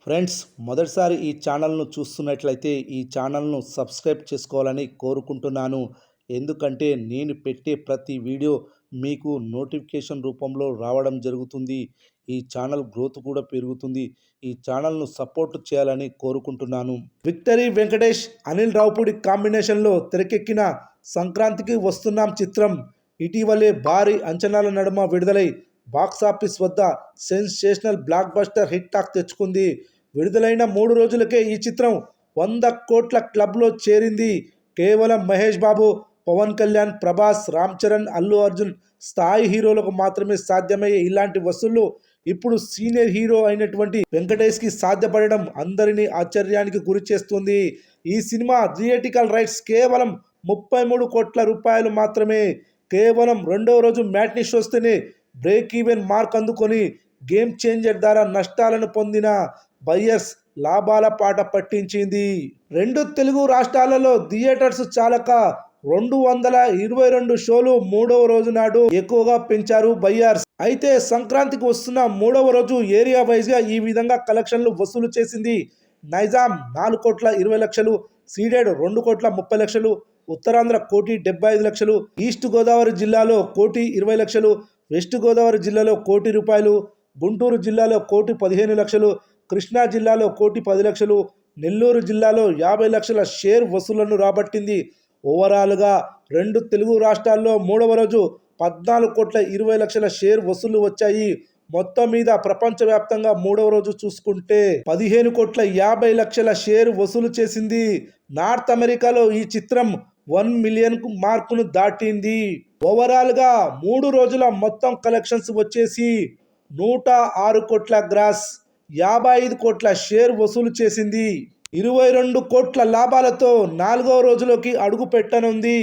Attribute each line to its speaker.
Speaker 1: Friends, మొదటిసారి ఈ ఛానల్ను చూస్తున్నట్లయితే ఈ ఛానల్ను సబ్స్క్రైబ్ చేసుకోవాలని కోరుకుంటున్నాను. ఎందుకంటే నేను పెట్టే ప్రతి వీడియో మీకు నోటిఫికేషన్ రూపంలో రావడం జరుగుతుంది. ఈ ఛానల్ గ్రోత్ కూడా పెరుగుతుంది. ఈ ఛానల్ను సపోర్ట్ చేయాలని కోరుకుంటున్నాను. విక్టరీ వెంకటేష్, అనిల్ రావుపూడి కాంబినేషన్లో తెరకెక్కిన సంక్రాంతికి వస్తున్నాం చిత్రం ఇటీవలే భారీ అంచనాల నడుమ విడుదలై బాక్సాఫీస్ వద్ద sensational block buster hit talk తెచ్చుకుంది. విడుదలైన 3 రోజులకే ఈ చిత్రం 100 కోట్ల క్లబ్లో చేరింది. కేవలం మహేష్ బాబు, పవన్ కళ్యాణ్, ప్రభాస్, రామ్ చరణ్, అల్లు అర్జున్ స్థాయి హీరోలకు మాత్రమే సాధ్యమయ్యే ఇలాంటి వసూళ్లు ఇప్పుడు సీనియర్ హీరో అయినటువంటి వెంకటేష్కి సాధ్యపడడం అందరినీ ఆశ్చర్యానికి గురి చేస్తుంది. ఈ సినిమా థియేట్రికల్ రైట్స్ కేవలం 33 కోట్ల రూపాయలు మాత్రమే. కేవలం 2వ రోజు మ్యాట్నీ షోస్తేనే బ్రేక్ ఈవెన్ మార్క్ అందుకొని గేమ్ చేంజర్ ద్వారా నష్టాలను పొందిన బయ్యర్స్ లాభాల పాట పట్టించింది. 2 తెలుగు రాష్ట్రాలలో థియేటర్స్ చాలక 222 షోలు 3వ రోజు నాడు ఎక్కువగా పెంచారు బయ్యర్స్. అయితే సంక్రాంతికి వస్తున్న 3వ రోజు ఏరియా వైజ్ గా ఈ విధంగా కలెక్షన్లు వసూలు చేసింది. నైజాం 4 కోట్ల 20 లక్షలు, సీడెడ్ 2 కోట్ల 30 లక్షలు, ఉత్తరాంధ్ర 1,75,00,000, ఈస్ట్ గోదావరి జిల్లాలో 1,20,00,000, వెస్ట్ గోదావరి జిల్లాలో ₹1,00,00,000, గుంటూరు జిల్లాలో 1,15,00,000, కృష్ణా జిల్లాలో 1,10,00,000, నెల్లూరు జిల్లాలో 50 లక్షల షేర్ వసూళ్లను రాబట్టింది. ఓవరాల్గా 2 తెలుగు రాష్ట్రాల్లో 3వ రోజు 14 కోట్ల 20 లక్షల షేర్ వసూళ్లు వచ్చాయి. మొత్తం మీద ప్రపంచవ్యాప్తంగా 3వ రోజు చూసుకుంటే 15 కోట్ల 50 లక్షల షేర్ వసూలు చేసింది. నార్త్ అమెరికాలో ఈ చిత్రం 1 మిలియన్ మార్కును దాటింది. ఓవరాల్గా 3 రోజుల మొత్తం కలెక్షన్స్ వచ్చేసి 106 కోట్ల గ్రాస్, 55 కోట్ల షేర్ వసూలు చేసింది. 22 కోట్ల లాభాలతో 4వ రోజులోకి అడుగు పెట్టనుంది.